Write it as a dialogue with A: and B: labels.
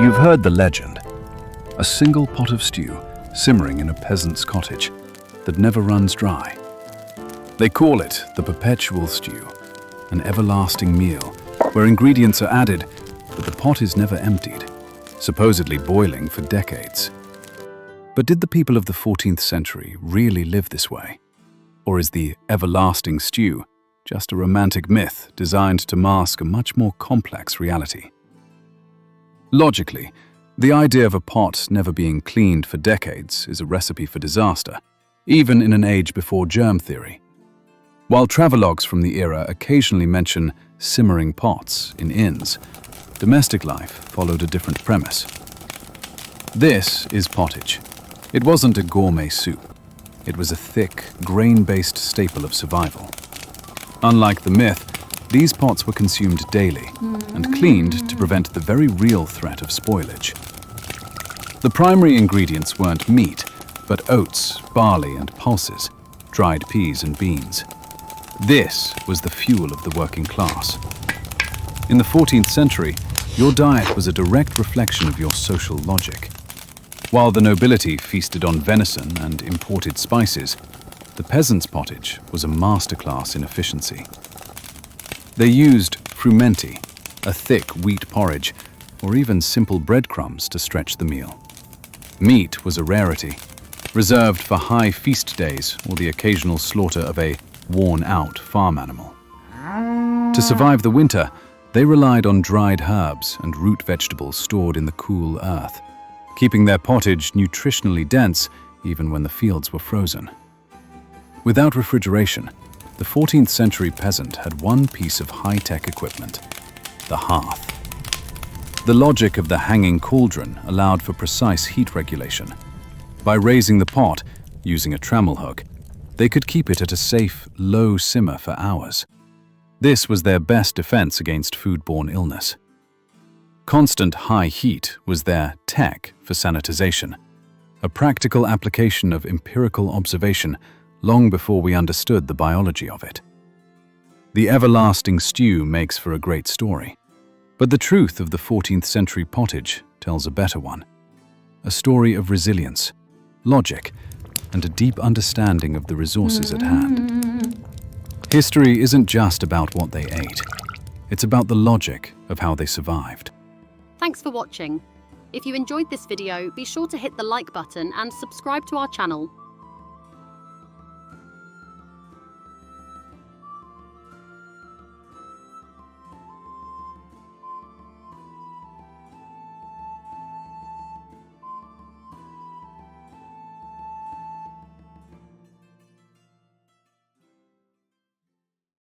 A: You've heard the legend. A single pot of stew simmering in a peasant's cottage that never runs dry. They call it the perpetual stew, an everlasting meal where ingredients are added, but the pot is never emptied, supposedly boiling for decades. But did the people of the 14th century really live this way? Or is the everlasting stew just a romantic myth designed to mask a much more complex reality? Logically, the idea of a pot never being cleaned for decades is a recipe for disaster, even in an age before germ theory. While travelogues from the era occasionally mention simmering pots in inns, domestic life followed a different premise. This is pottage. It wasn't a gourmet soup. It was a thick, grain-based staple of survival. Unlike the myth, these pots were consumed daily and cleaned to prevent the very real threat of spoilage. The primary ingredients weren't meat, but oats, barley, and pulses, dried peas and beans. This was the fuel of the working class. In the 14th century, your diet was a direct reflection of your social logic. While the nobility feasted on venison and imported spices, the peasant's pottage was a masterclass in efficiency. They used frumenti, a thick wheat porridge, or even simple breadcrumbs to stretch the meal. Meat was a rarity, reserved for high feast days or the occasional slaughter of a worn-out farm animal. To survive the winter, they relied on dried herbs and root vegetables stored in the cool earth, keeping their pottage nutritionally dense even when the fields were frozen. Without refrigeration, the 14th century peasant had one piece of high-tech equipment: the hearth. The logic of the hanging cauldron allowed for precise heat regulation. By raising the pot, using a trammel hook, they could keep it at a safe, low simmer for hours. This was their best defense against foodborne illness. Constant high heat was their tech for sanitization, a practical application of empirical observation long before we understood the biology of it. The everlasting stew makes for a great story, but the truth of the 14th century pottage tells a better one. A story of resilience, logic, and a deep understanding of the resources at hand. History isn't just about what they ate. It's about the logic of how they survived.
B: Thanks for watching. If you enjoyed this video, be sure to hit the like button and subscribe to our channel.